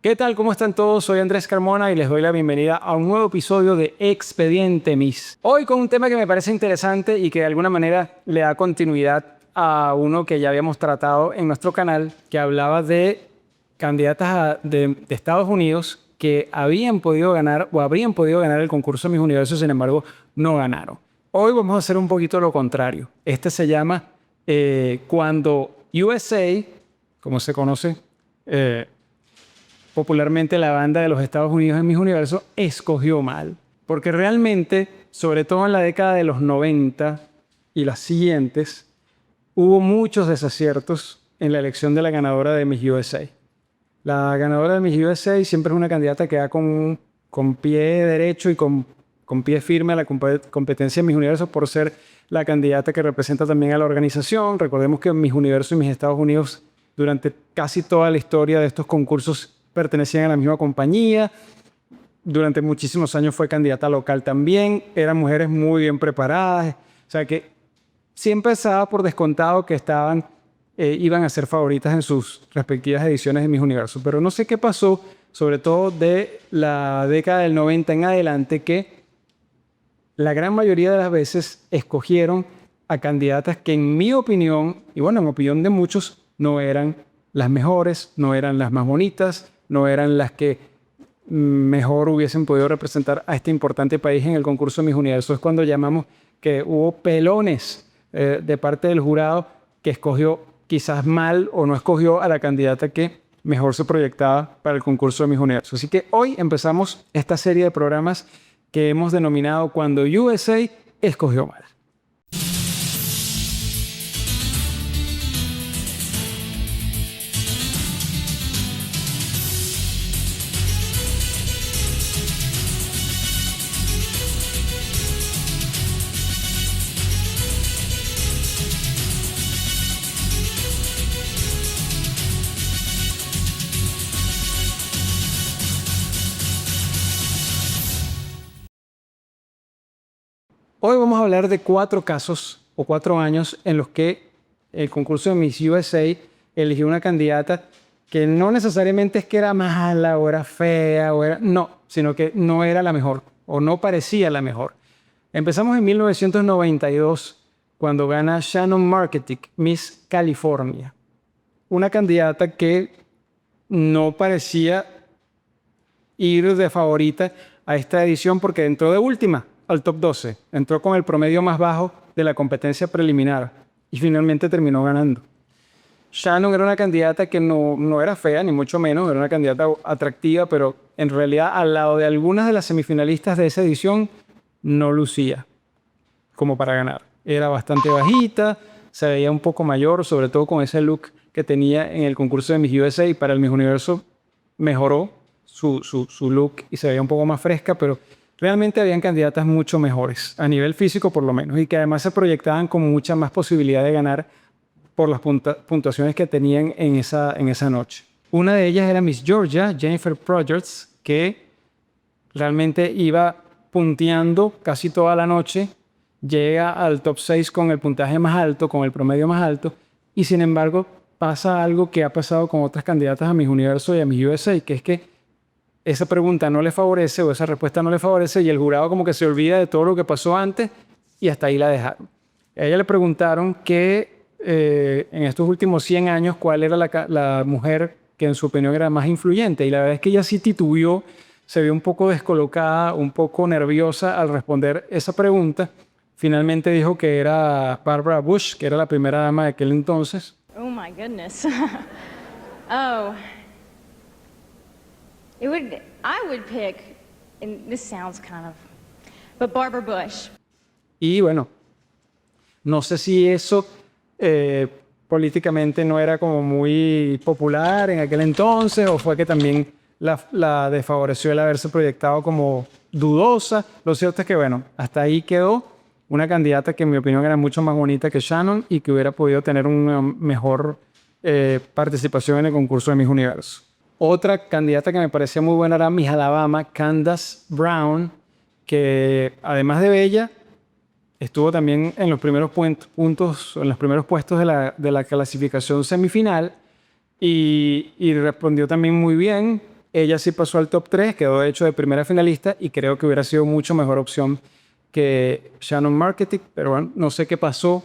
¿Qué tal? ¿Cómo están todos? Soy Andrés Carmona y les doy la bienvenida a un nuevo episodio de Expediente Miss. Hoy con un tema que me parece interesante y que de alguna manera le da continuidad a uno que ya habíamos tratado en nuestro canal, que hablaba de candidatas de Estados Unidos que habían podido ganar o habrían podido ganar el concurso Miss Universo, sin embargo, no ganaron. Hoy vamos a hacer un poquito lo contrario. Este se llama cuando USA, como se conoce popularmente la banda de los Estados Unidos en Miss Universo, escogió mal. Porque realmente, sobre todo en la década de los 90 y las siguientes, hubo muchos desaciertos en la elección de la ganadora de Miss USA. La ganadora de Miss USA siempre es una candidata que va con pie derecho y con pie firme a la competencia en Miss Universo por ser la candidata que representa también a la organización. Recordemos que Miss Universo y Miss Estados Unidos durante casi toda la historia de estos concursos pertenecían a la misma compañía. Durante muchísimos años fue candidata local también. Eran mujeres muy bien preparadas. O sea que siempre estaba por descontado que iban a ser favoritas en sus respectivas ediciones de Miss Universo. Pero no sé qué pasó, sobre todo de la década del 90 en adelante, que la gran mayoría de las veces escogieron a candidatas que en mi opinión, y bueno, en opinión de muchos, no eran las mejores, no eran las más bonitas, no eran las que mejor hubiesen podido representar a este importante país en el concurso Miss Universo. Es cuando llamamos que hubo pelones de parte del jurado que escogió quizás mal o no escogió a la candidata que mejor se proyectaba para el concurso de Miss Universo. Así que hoy empezamos esta serie de programas que hemos denominado Cuando USA escogió mal. Hoy vamos a hablar de 4 casos o 4 años en los que el concurso de Miss USA eligió una candidata que no necesariamente es que era mala o era fea, no, sino que no era la mejor o no parecía la mejor. Empezamos en 1992 cuando gana Shannon Marketing, Miss California. Una candidata que no parecía ir de favorita a esta edición porque entró de última al top 12. Entró con el promedio más bajo de la competencia preliminar y finalmente terminó ganando. Shannon era una candidata que no era fea, ni mucho menos, era una candidata atractiva, pero en realidad al lado de algunas de las semifinalistas de esa edición no lucía como para ganar. Era bastante bajita, se veía un poco mayor, sobre todo con ese look que tenía en el concurso de Miss USA, y para el Miss Universo mejoró su look y se veía un poco más fresca, pero realmente habían candidatas mucho mejores, a nivel físico por lo menos, y que además se proyectaban con mucha más posibilidad de ganar por las puntuaciones que tenían en esa noche. Una de ellas era Miss Georgia, Jennifer Projers, que realmente iba punteando casi toda la noche, llega al top 6 con el puntaje más alto, con el promedio más alto, y sin embargo pasa algo que ha pasado con otras candidatas a Miss Universo y a Miss USA, que es que esa pregunta no le favorece o esa respuesta no le favorece y el jurado como que se olvida de todo lo que pasó antes y hasta ahí la dejaron. A ella le preguntaron que en estos últimos 100 años cuál era la mujer que en su opinión era más influyente, y la verdad es que ella sí titubeó, se vio un poco descolocada, un poco nerviosa al responder esa pregunta. Finalmente dijo que era Barbara Bush, que era la primera dama de aquel entonces. Oh my goodness. Oh. I would pick, and this sounds kind of, but Barbara Bush. Y bueno, no sé si eso políticamente no era como muy popular en aquel entonces, o fue que también la desfavoreció el haberse proyectado como dudosa. Lo cierto es que, bueno, hasta ahí quedó una candidata que en mi opinión era mucho más bonita que Shannon y que hubiera podido tener una mejor participación en el concurso de Miss Universo. Otra candidata que me parecía muy buena era Miss Alabama, Candace Brown, que además de bella, estuvo también en los primeros puntos, en los primeros puestos de la clasificación semifinal y respondió también muy bien. ella sí pasó al top 3, quedó de hecho de primera finalista y creo que hubiera sido mucho mejor opción que Shannon Marketing, pero bueno, no sé qué pasó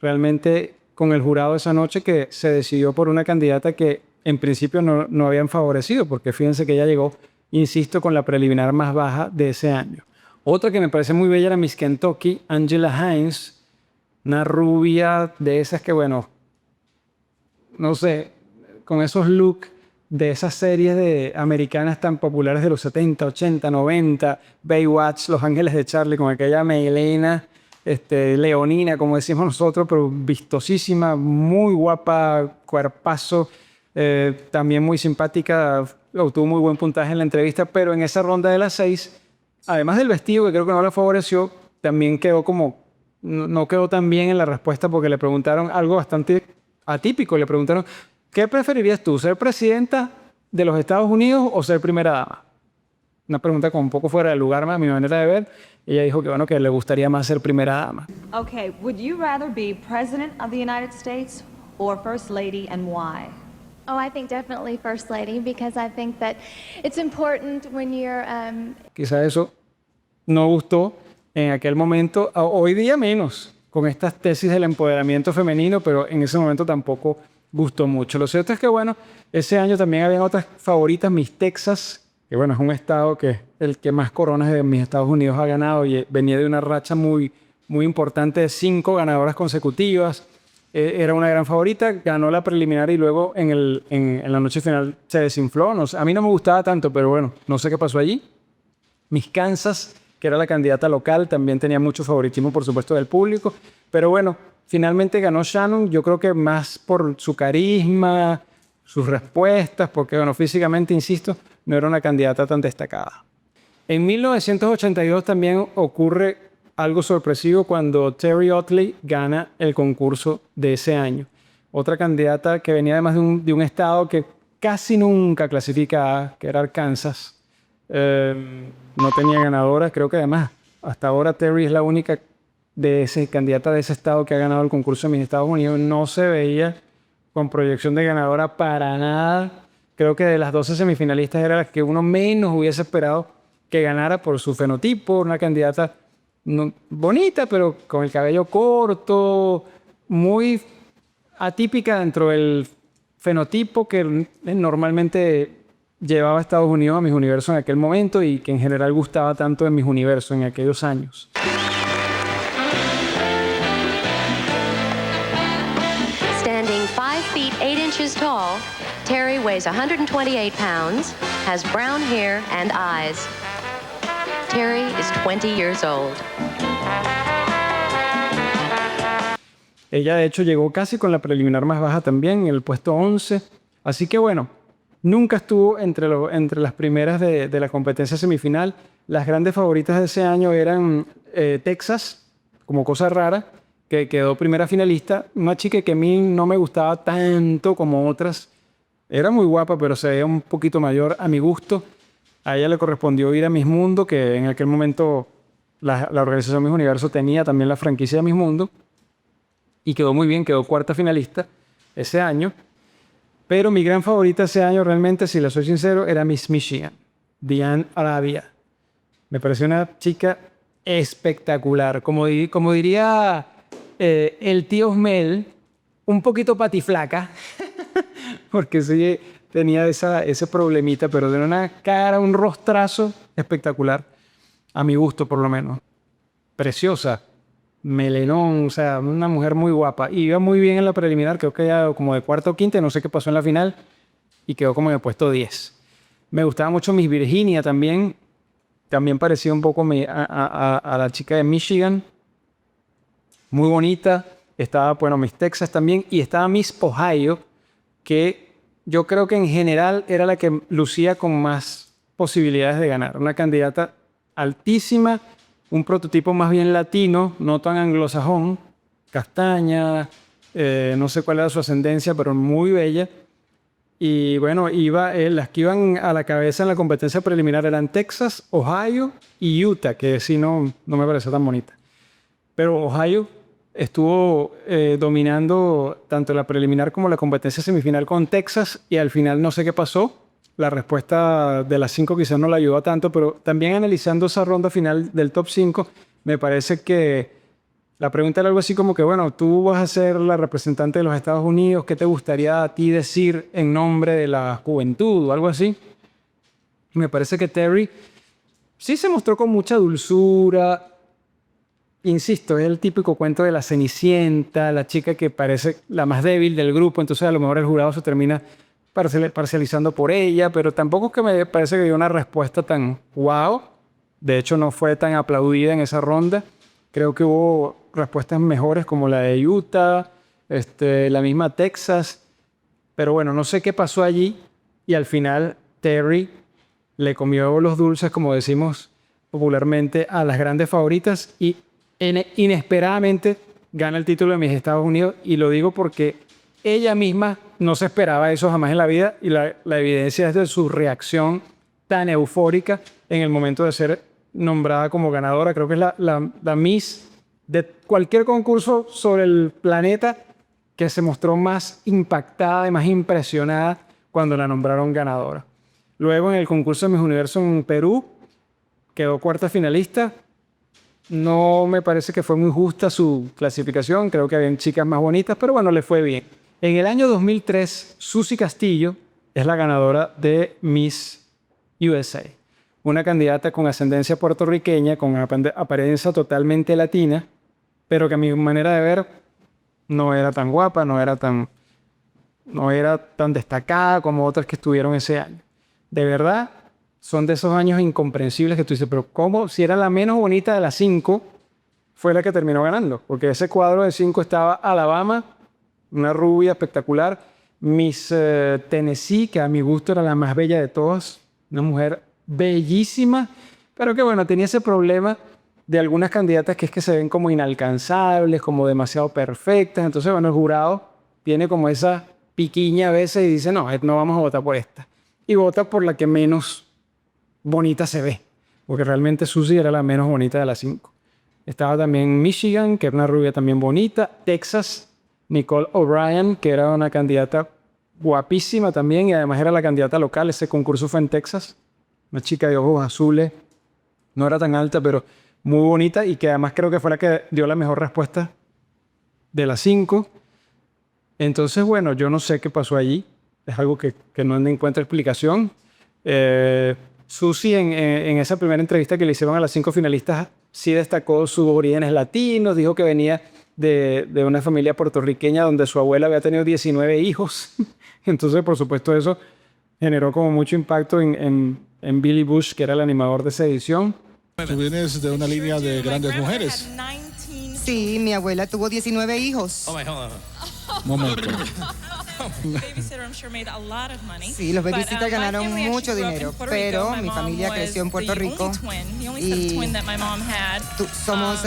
realmente con el jurado esa noche que se decidió por una candidata que en principio no habían favorecido, porque fíjense que ella llegó, insisto, con la preliminar más baja de ese año. Otra que me parece muy bella era Miss Kentucky, Angela Hines, una rubia de esas que, bueno, no sé, con esos looks de esas series de americanas tan populares de los 70, 80, 90, Baywatch, Los Ángeles de Charlie, con aquella melena, leonina, como decimos nosotros, pero vistosísima, muy guapa, cuerpazo, también muy simpática, obtuvo muy buen puntaje en la entrevista, pero en esa ronda de las 6, además del vestido, que creo que no le favoreció, también quedó como, no quedó tan bien en la respuesta porque le preguntaron algo bastante atípico, le preguntaron, ¿qué preferirías tú, ser presidenta de los Estados Unidos o ser primera dama? Una pregunta como un poco fuera de lugar, a mi manera de ver. Ella dijo que, bueno, que le gustaría más ser primera dama. Okay, would you rather be President of the United States or First Lady, and why? Oh, I think definitely First Lady, because I think that it's important when you're Quizá eso no gustó en aquel momento, hoy día menos, con estas tesis del empoderamiento femenino, pero en ese momento tampoco gustó mucho. Lo cierto es que, bueno, ese año también habían otras favoritas, Miss Texas, que bueno, es un estado que el que más coronas de mis Estados Unidos ha ganado y venía de una racha muy importante de 5 ganadoras consecutivas. Era una gran favorita, ganó la preliminar y luego en la noche final se desinfló. No sé, a mí no me gustaba tanto, pero bueno, no sé qué pasó allí. Miss Kansas, que era la candidata local, también tenía mucho favoritismo, por supuesto, del público. Pero bueno, finalmente ganó Shannon, yo creo que más por su carisma, sus respuestas, porque bueno, físicamente, insisto, no era una candidata tan destacada. En 1982 también ocurre algo sorpresivo cuando Terry Otley gana el concurso de ese año. Otra candidata que venía además de un estado que casi nunca clasificaba, que era Arkansas. No tenía ganadora. Creo que además hasta ahora Terry es la única candidata de ese estado que ha ganado el concurso de mis Estados Unidos. No se veía con proyección de ganadora para nada. Creo que de las 12 semifinalistas era la que uno menos hubiese esperado que ganara por su fenotipo. Una candidata bonita, pero con el cabello corto, muy atípica dentro del fenotipo que normalmente llevaba a Estados Unidos a Miss Universo en aquel momento y que en general gustaba tanto de Miss Universo en aquellos años. Standing 5 feet 8 inches tall, Terry weighs 128 pounds, has brown hair and eyes. Terry is 20 years old. Ella de hecho llegó casi con la preliminar más baja también, en el puesto 11. Así que bueno, nunca estuvo entre las primeras de la competencia semifinal. Las grandes favoritas de ese año eran Texas, como cosa rara, que quedó primera finalista. Una chica que a mí no me gustaba tanto como otras. Era muy guapa, pero se veía un poquito mayor a mi gusto. A ella le correspondió ir a Miss Mundo, que en aquel momento la organización Miss Universo tenía también la franquicia de Miss Mundo. Y quedó muy bien, quedó cuarta finalista ese año. Pero mi gran favorita ese año, realmente, si le soy sincero, era Miss Michigan, Diane Arabia. Me pareció una chica espectacular. Como diría el tío Osmel, un poquito patiflaca, porque sí tenía ese problemita, pero de una cara, un rostrazo espectacular, a mi gusto por lo menos. Preciosa, melenón, o sea, una mujer muy guapa. Y iba muy bien en la preliminar, creo que ya como de cuarta o quinta, no sé qué pasó en la final, y quedó como en el puesto 10. Me gustaba mucho Miss Virginia también parecía un poco a la chica de Michigan, muy bonita. Estaba, bueno, Miss Texas también, y estaba Miss Ohio, que yo creo que en general era la que lucía con más posibilidades de ganar. Una candidata altísima, un prototipo más bien latino, no tan anglosajón, castaña, no sé cuál era su ascendencia, pero muy bella. Y bueno, las que iban a la cabeza en la competencia preliminar eran Texas, Ohio y Utah, que sí no me pareció tan bonita. Pero Ohio estuvo dominando tanto la preliminar como la competencia semifinal con Texas, y al final no sé qué pasó. la respuesta de las 5 quizás no la ayudó tanto, pero también analizando esa ronda final del top 5, me parece que la pregunta era algo así como que, bueno, tú vas a ser la representante de los Estados Unidos, ¿qué te gustaría a ti decir en nombre de la juventud o algo así? Y me parece que Terry sí se mostró con mucha dulzura. Insisto, es el típico cuento de la Cenicienta, la chica que parece la más débil del grupo, entonces a lo mejor el jurado se termina parcializando por ella, pero tampoco es que me parece que dio una respuesta tan wow. De hecho, no fue tan aplaudida en esa ronda. Creo que hubo respuestas mejores como la de Utah, la misma Texas. Pero bueno, no sé qué pasó allí y al final Terry le comió los dulces, como decimos popularmente, a las grandes favoritas y inesperadamente gana el título de Miss Estados Unidos. Y lo digo porque ella misma no se esperaba eso jamás en la vida y la evidencia es de su reacción tan eufórica en el momento de ser nombrada como ganadora. Creo que es la Miss de cualquier concurso sobre el planeta que se mostró más impactada y más impresionada cuando la nombraron ganadora. Luego en el concurso de Miss Universo en Perú quedó cuarta finalista. No me parece que fue muy justa su clasificación. Creo que habían chicas más bonitas, pero bueno, le fue bien. En el año 2003, Suzy Castillo es la ganadora de Miss USA. Una candidata con ascendencia puertorriqueña, con apariencia totalmente latina, pero que a mi manera de ver no era tan guapa, no era tan destacada como otras que estuvieron ese año. De verdad, son de esos años incomprensibles que tú dices, pero ¿cómo? Si era la menos bonita de las 5, fue la que terminó ganando. Porque ese cuadro de 5 estaba Alabama, una rubia espectacular, Miss Tennessee, que a mi gusto era la más bella de todas, una mujer bellísima, pero que bueno, tenía ese problema de algunas candidatas que es que se ven como inalcanzables, como demasiado perfectas. Entonces, bueno, el jurado tiene como esa piquiña a veces y dice, no vamos a votar por esta. Y vota por la que menos bonita se ve, porque realmente Suzy era la menos bonita de las 5. Estaba también Michigan, que era una rubia también bonita. Texas, Nicole O'Brien, que era una candidata guapísima también y además era la candidata local. Ese concurso fue en Texas. Una chica de ojos azules, no era tan alta, pero muy bonita y que además creo que fue la que dio la mejor respuesta de las 5. Entonces, bueno, yo no sé qué pasó allí. Es algo que no encuentro explicación. Suzy en esa primera entrevista que le hicieron a las 5 finalistas sí destacó sus orígenes latinos, dijo que venía de una familia puertorriqueña donde su abuela había tenido 19 hijos. Entonces, por supuesto, eso generó como mucho impacto en Billy Bush, que era el animador de esa edición. Tú vienes de una línea de grandes mujeres. Sí, mi abuela tuvo 19 hijos. Momento. Sí, los babysitters ganaron mucho dinero, pero mi familia creció en Puerto Rico y somos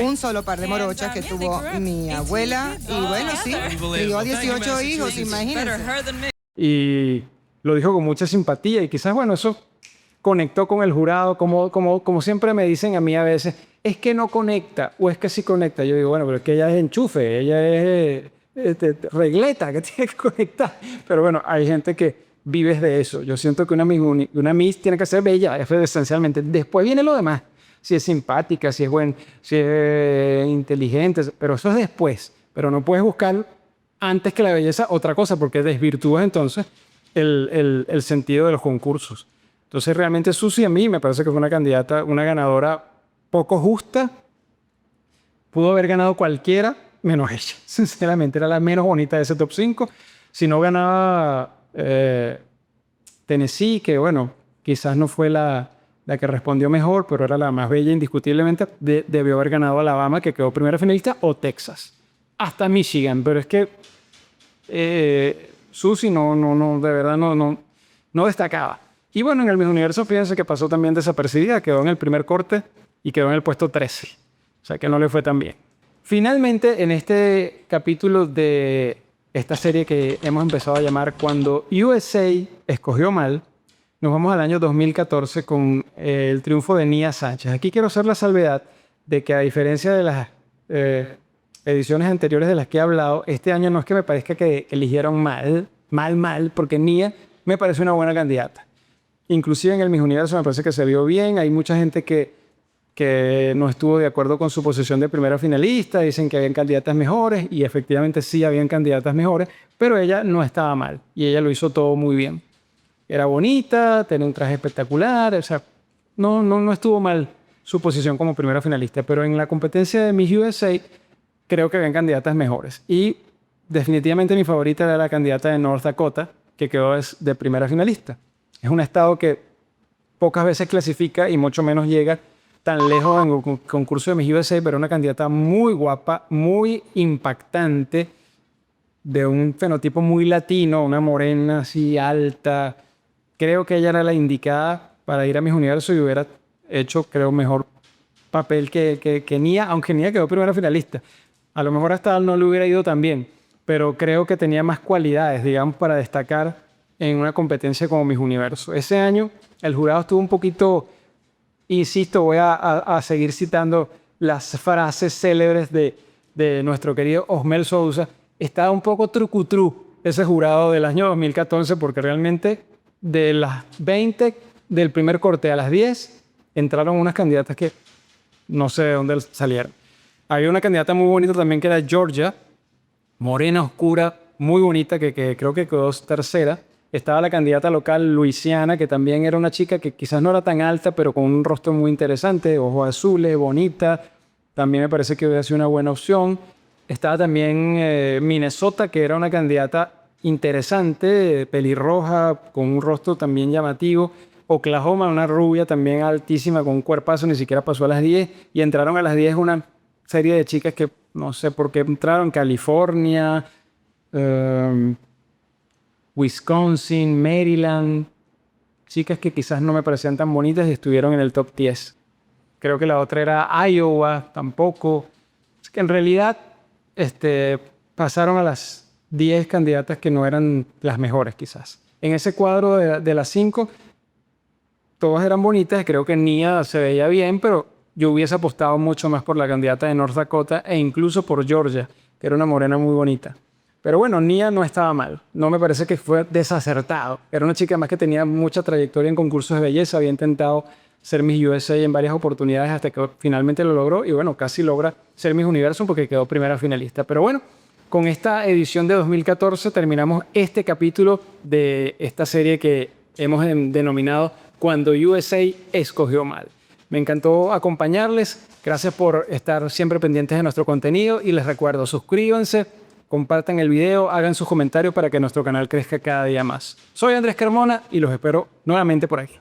un solo par de morochas que tuvo mi abuela y bueno, sí, crió 18 hijos, imagínense. Y lo dijo con mucha simpatía y quizás, bueno, eso conectó con el jurado, como siempre me dicen a mí a veces, es que no conecta o es que sí conecta. Yo digo, bueno, pero es que ella es enchufe, ella es regleta que tiene que conectar. Pero bueno, hay gente que vive de eso. Yo siento que una Miss tiene que ser bella, esencialmente. Después viene lo demás. Si es simpática, si es inteligente, pero eso es después. Pero no puedes buscar antes que la belleza otra cosa porque desvirtúas entonces el sentido de los concursos. Entonces realmente Suzy a mí me parece que fue una candidata, una ganadora poco justa. Pudo haber ganado cualquiera, menos ella. Sinceramente, era la menos bonita de ese top 5. Si no ganaba Tennessee, que bueno, quizás no fue la que respondió mejor, pero era la más bella indiscutiblemente, debió haber ganado Alabama, que quedó primera finalista, o Texas. Hasta Michigan, pero es que Suzy no, de verdad no destacaba. Y bueno, en el Miss Universo, fíjense que pasó también desapercibida, quedó en el primer corte y quedó en el puesto 13. O sea que no le fue tan bien. Finalmente, en este capítulo de esta serie que hemos empezado a llamar Cuando USA escogió mal, nos vamos al año 2014 con el triunfo de Nia Sánchez. Aquí quiero hacer la salvedad de que a diferencia de las ediciones anteriores de las que he hablado, este año no es que me parezca que eligieron mal, porque Nia me parece una buena candidata. Inclusive en el Miss Universo me parece que se vio bien. Hay mucha gente que no estuvo de acuerdo con su posición de primera finalista. Dicen que habían candidatas mejores y efectivamente sí habían candidatas mejores, pero ella no estaba mal y ella lo hizo todo muy bien. Era bonita, tenía un traje espectacular, o sea, no estuvo mal su posición como primera finalista, pero en la competencia de Miss USA creo que habían candidatas mejores. Y definitivamente mi favorita era la candidata de North Dakota, que quedó de primera finalista. Es un estado que pocas veces clasifica y mucho menos llega tan lejos en un concurso de Miss USA, pero una candidata muy guapa, muy impactante, de un fenotipo muy latino, una morena así alta. Creo que ella era la indicada para ir a Miss Universo y hubiera hecho, creo, mejor papel que Nia, aunque Nia quedó primera finalista. A lo mejor hasta no le hubiera ido tan bien, pero creo que tenía más cualidades, digamos, para destacar en una competencia como Miss Universo. Ese año el jurado estuvo un poquito, insisto, voy a seguir citando las frases célebres de nuestro querido Osmel Sousa. Estaba un poco trucutru ese jurado del año 2014 porque realmente de las 20 del primer corte a las 10 entraron unas candidatas que no sé de dónde salieron. Había una candidata muy bonita también que era Georgia, morena, oscura, muy bonita, que creo que quedó tercera. Estaba la candidata local Luisiana, que también era una chica que quizás no era tan alta, pero con un rostro muy interesante, ojos azules, bonita. También me parece que hubiera sido una buena opción. Estaba también Minnesota, que era una candidata interesante, pelirroja, con un rostro también llamativo. Oklahoma, una rubia también altísima, con un cuerpazo, ni siquiera pasó a las 10. Y entraron a las 10 una serie de chicas que no sé por qué entraron. California, Wisconsin, Maryland. Chicas que quizás no me parecían tan bonitas y estuvieron en el top 10. Creo que la otra era Iowa, tampoco. Es que en realidad pasaron a las 10 candidatas que no eran las mejores quizás. En ese cuadro de las 5, todas eran bonitas. Creo que Nia se veía bien, pero yo hubiese apostado mucho más por la candidata de North Dakota e incluso por Georgia, que era una morena muy bonita. Pero bueno, Nia no estaba mal. No me parece que fue desacertado. Era una chica más que tenía mucha trayectoria en concursos de belleza. Había intentado ser Miss USA en varias oportunidades hasta que finalmente lo logró. Y bueno, casi logra ser Miss Universo porque quedó primera finalista. Pero bueno, con esta edición de 2014 terminamos este capítulo de esta serie que hemos denominado Cuando USA escogió mal. Me encantó acompañarles. Gracias por estar siempre pendientes de nuestro contenido. Y les recuerdo, suscríbanse, compartan el video, hagan sus comentarios para que nuestro canal crezca cada día más. Soy Andrés Carmona y los espero nuevamente por aquí.